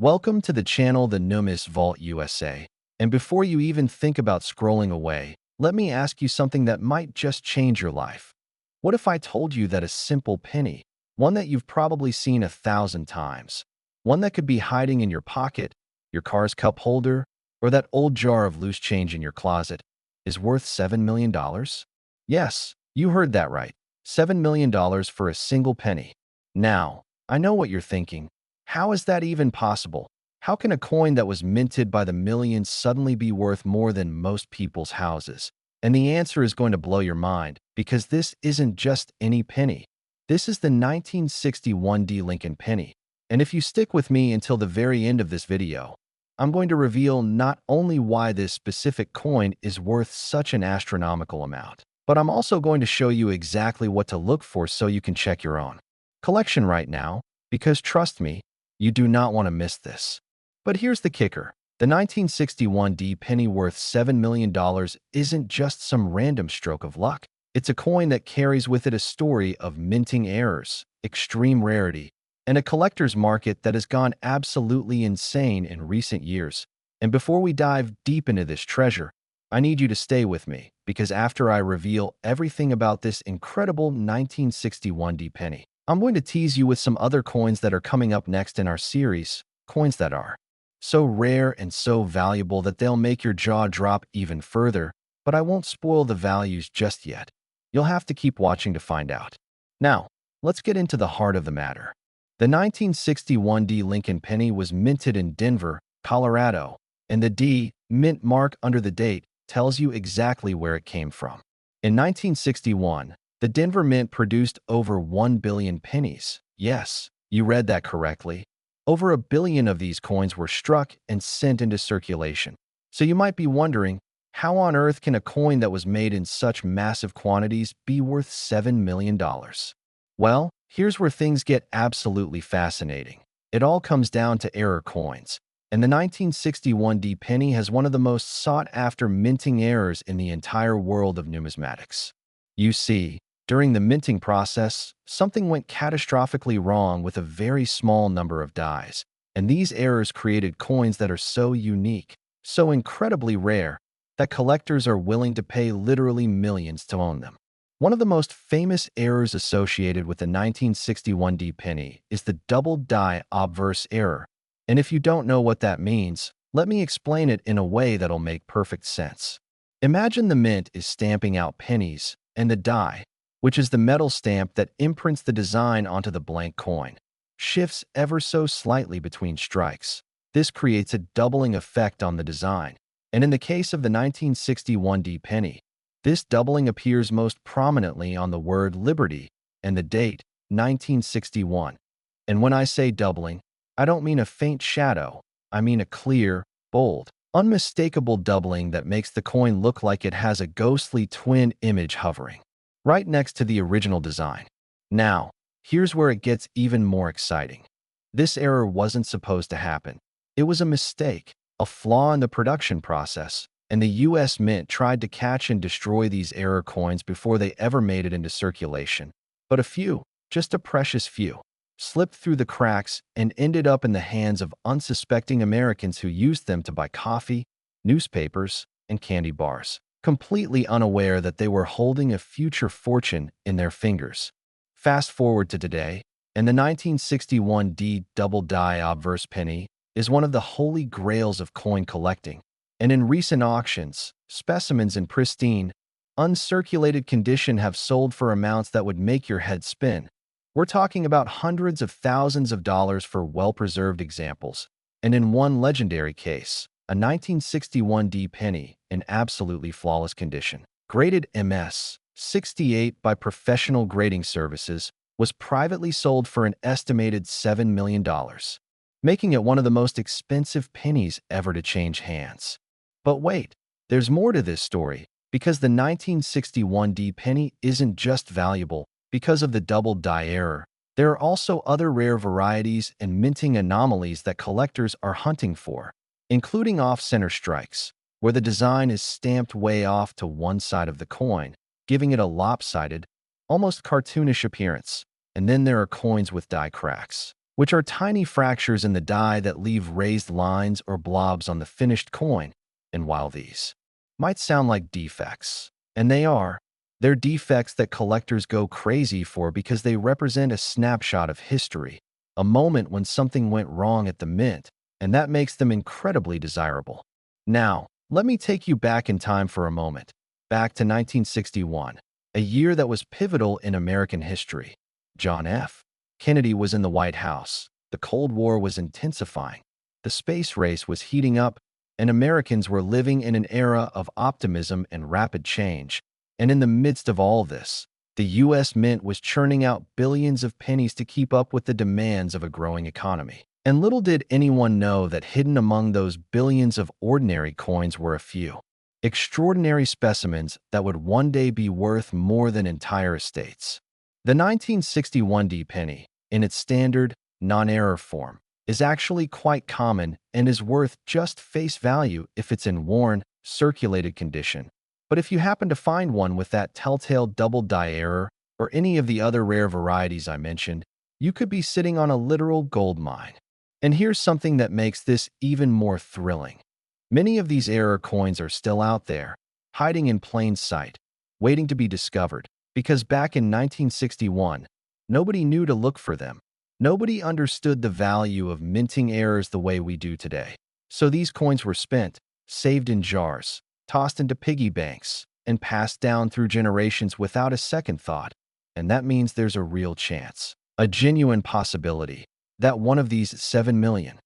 Welcome to the channel The Numis Vault USA. And before you even think about scrolling away, let me ask you something that might just change your life. What if I told you that a simple penny, one that you've probably seen 1,000 times, one that could be hiding in your pocket, your car's cup holder, or that old jar of loose change in your closet, is worth $7 million? Yes, you heard that right. $7 million for a single penny. Now, I know what you're thinking. How is that even possible? How can a coin that was minted by the millions suddenly be worth more than most people's houses? And the answer is going to blow your mind, because this isn't just any penny. This is the 1961 D Lincoln penny. And if you stick with me until the very end of this video, I'm going to reveal not only why this specific coin is worth such an astronomical amount, but I'm also going to show you exactly what to look for so you can check your own collection right now, because trust me, you do not want to miss this. But here's the kicker. The 1961 D penny worth $7 million isn't just some random stroke of luck. It's a coin that carries with it a story of minting errors, extreme rarity, and a collector's market that has gone absolutely insane in recent years. And before we dive deep into this treasure, I need you to stay with me, because after I reveal everything about this incredible 1961 D penny, I'm going to tease you with some other coins that are coming up next in our series, coins that are so rare and so valuable that they'll make your jaw drop even further, but I won't spoil the values just yet. You'll have to keep watching to find out. Now, let's get into the heart of the matter. The 1961 D Lincoln penny was minted in Denver, Colorado, and the D mint mark under the date tells you exactly where it came from. In 1961, the Denver Mint produced over 1 billion pennies. Yes, you read that correctly. Over 1 billion of these coins were struck and sent into circulation. So you might be wondering, how on earth can a coin that was made in such massive quantities be worth $7 million? Well, here's where things get absolutely fascinating. It all comes down to error coins, and the 1961 D penny has one of the most sought-after minting errors in the entire world of numismatics. You see, during the minting process, something went catastrophically wrong with a very small number of dies, and these errors created coins that are so unique, so incredibly rare, that collectors are willing to pay literally millions to own them. One of the most famous errors associated with the 1961 D penny is the double die obverse error, and if you don't know what that means, let me explain it in a way that'll make perfect sense. Imagine the mint is stamping out pennies, and the die, which is the metal stamp that imprints the design onto the blank coin, shifts ever so slightly between strikes. This creates a doubling effect on the design, and in the case of the 1961 D penny, this doubling appears most prominently on the word liberty and the date, 1961. And when I say doubling, I don't mean a faint shadow, I mean a clear, bold, unmistakable doubling that makes the coin look like it has a ghostly twin image hovering right next to the original design. Now, here's where it gets even more exciting. This error wasn't supposed to happen. It was a mistake, a flaw in the production process, and the US Mint tried to catch and destroy these error coins before they ever made it into circulation. But a few, just a precious few, slipped through the cracks and ended up in the hands of unsuspecting Americans who used them to buy coffee, newspapers, and candy bars, completely unaware that they were holding a future fortune in their fingers. Fast forward to today, and the 1961 D double die obverse penny is one of the holy grails of coin collecting. And in recent auctions, specimens in pristine, uncirculated condition have sold for amounts that would make your head spin. We're talking about hundreds of thousands of dollars for well-preserved examples, and in one legendary case, a 1961 D penny in absolutely flawless condition, graded MS 68 by professional grading services, was privately sold for an estimated $7 million, making it one of the most expensive pennies ever to change hands. But wait, there's more to this story, because the 1961 D penny isn't just valuable because of the double die error. There are also other rare varieties and minting anomalies that collectors are hunting for, including off-center strikes, where the design is stamped way off to one side of the coin, giving it a lopsided, almost cartoonish appearance. And then there are coins with die cracks, which are tiny fractures in the die that leave raised lines or blobs on the finished coin. And while these might sound like defects, and they are, they're defects that collectors go crazy for because they represent a snapshot of history, a moment when something went wrong at the mint, and that makes them incredibly desirable. Now, let me take you back in time for a moment, back to 1961, a year that was pivotal in American history. John F. Kennedy was in the White House. The Cold War was intensifying. The space race was heating up, and Americans were living in an era of optimism and rapid change. And in the midst of all this, the U.S. Mint was churning out billions of pennies to keep up with the demands of a growing economy. And little did anyone know that hidden among those billions of ordinary coins were a few extraordinary specimens that would one day be worth more than entire estates. The 1961 D penny, in its standard, non-error form, is actually quite common and is worth just face value if it's in worn, circulated condition. But if you happen to find one with that telltale double die error or any of the other rare varieties I mentioned, you could be sitting on a literal gold mine. And here's something that makes this even more thrilling. Many of these error coins are still out there, hiding in plain sight, waiting to be discovered, because back in 1961, nobody knew to look for them. Nobody understood the value of minting errors the way we do today. So these coins were spent, saved in jars, tossed into piggy banks, and passed down through generations without a second thought. And that means there's a real chance, a genuine possibility, that one of these $7 million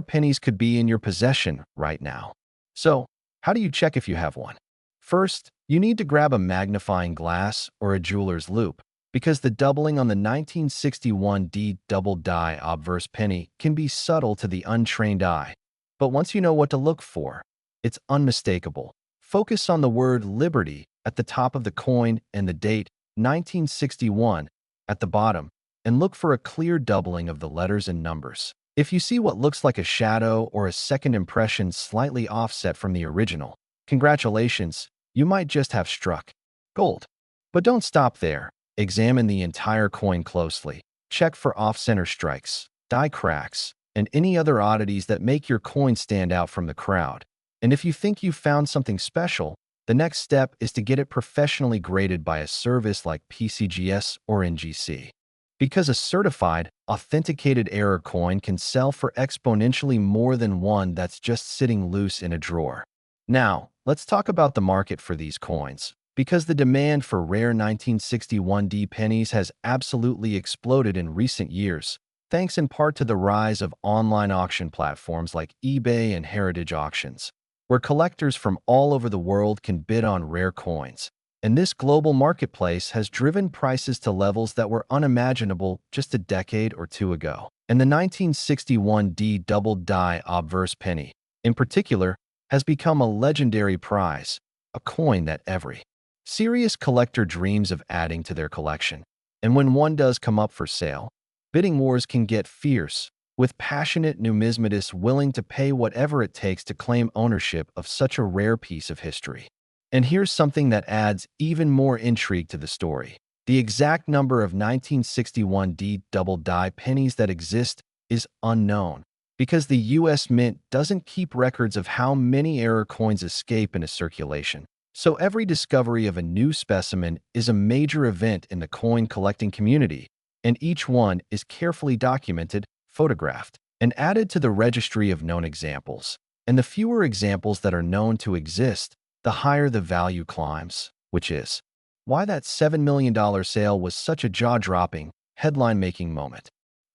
pennies could be in your possession right now. So, how do you check if you have one? First, you need to grab a magnifying glass or a jeweler's loupe, because the doubling on the 1961 D double die obverse penny can be subtle to the untrained eye. But once you know what to look for, it's unmistakable. Focus on the word Liberty at the top of the coin and the date 1961 at the bottom, and look for a clear doubling of the letters and numbers. If you see what looks like a shadow or a second impression slightly offset from the original, congratulations, you might just have struck gold. But don't stop there. Examine the entire coin closely. Check for off-center strikes, die cracks, and any other oddities that make your coin stand out from the crowd. And if you think you've found something special, the next step is to get it professionally graded by a service like PCGS or NGC. Because a certified, authenticated error coin can sell for exponentially more than one that's just sitting loose in a drawer. Now, let's talk about the market for these coins, because the demand for rare 1961 D pennies has absolutely exploded in recent years, thanks in part to the rise of online auction platforms like eBay and Heritage Auctions, where collectors from all over the world can bid on rare coins. And this global marketplace has driven prices to levels that were unimaginable just a decade or two ago. And the 1961 D double die obverse penny, in particular, has become a legendary prize, a coin that every serious collector dreams of adding to their collection. And when one does come up for sale, bidding wars can get fierce, with passionate numismatists willing to pay whatever it takes to claim ownership of such a rare piece of history. And here's something that adds even more intrigue to the story. The exact number of 1961 D double die pennies that exist is unknown, because the U.S. Mint doesn't keep records of how many error coins escape into circulation. So every discovery of a new specimen is a major event in the coin collecting community, and each one is carefully documented, photographed, and added to the registry of known examples. And the fewer examples that are known to exist, the higher the value climbs, which is why that $7 million sale was such a jaw-dropping, headline-making moment.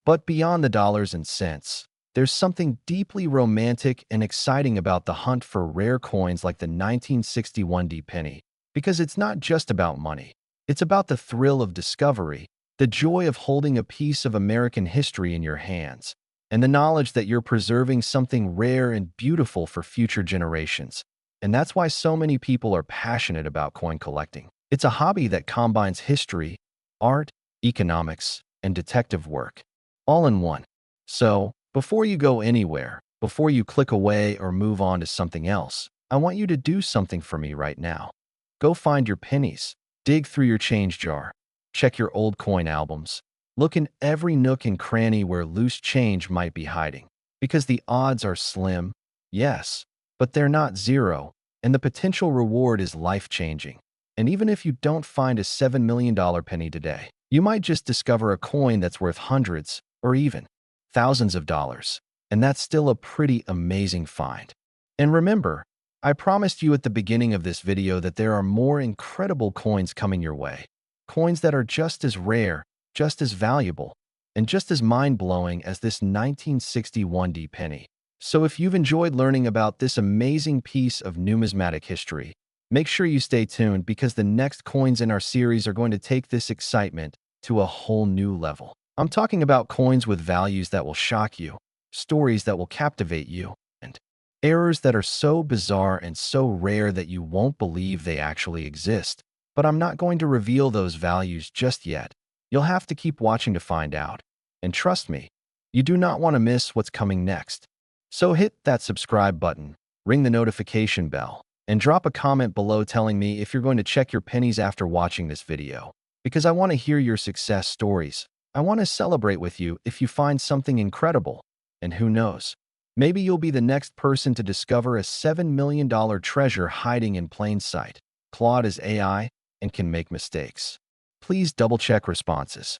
But beyond the dollars and cents, there's something deeply romantic and exciting about the hunt for rare coins like the 1961 D penny, because it's not just about money. It's about the thrill of discovery, the joy of holding a piece of American history in your hands, and the knowledge that you're preserving something rare and beautiful for future generations. And that's why so many people are passionate about coin collecting. It's a hobby that combines history, art, economics, and detective work, all in one. So, before you go anywhere, before you click away or move on to something else, I want you to do something for me right now. Go find your pennies, dig through your change jar, check your old coin albums, Look in every nook and cranny where loose change might be hiding, because the odds are slim, yes, but they're not zero, and the potential reward is life-changing. And even if you don't find a $7 million penny today, you might just discover a coin that's worth hundreds or even thousands of dollars, and that's still a pretty amazing find. And remember, I promised you at the beginning of this video that there are more incredible coins coming your way. Coins that are just as rare, just as valuable, and just as mind-blowing as this 1961 penny. So if you've enjoyed learning about this amazing piece of numismatic history, make sure you stay tuned because the next coins in our series are going to take this excitement to a whole new level. I'm talking about coins with values that will shock you, stories that will captivate you, and errors that are so bizarre and so rare that you won't believe they actually exist. But I'm not going to reveal those values just yet. You'll have to keep watching to find out. And trust me, you do not want to miss what's coming next. So hit that subscribe button, ring the notification bell, and drop a comment below telling me if you're going to check your pennies after watching this video. Because I want to hear your success stories. I want to celebrate with you if you find something incredible. And who knows? Maybe you'll be the next person to discover a $7 million treasure hiding in plain sight. Claude is AI and can make mistakes. Please double-check responses.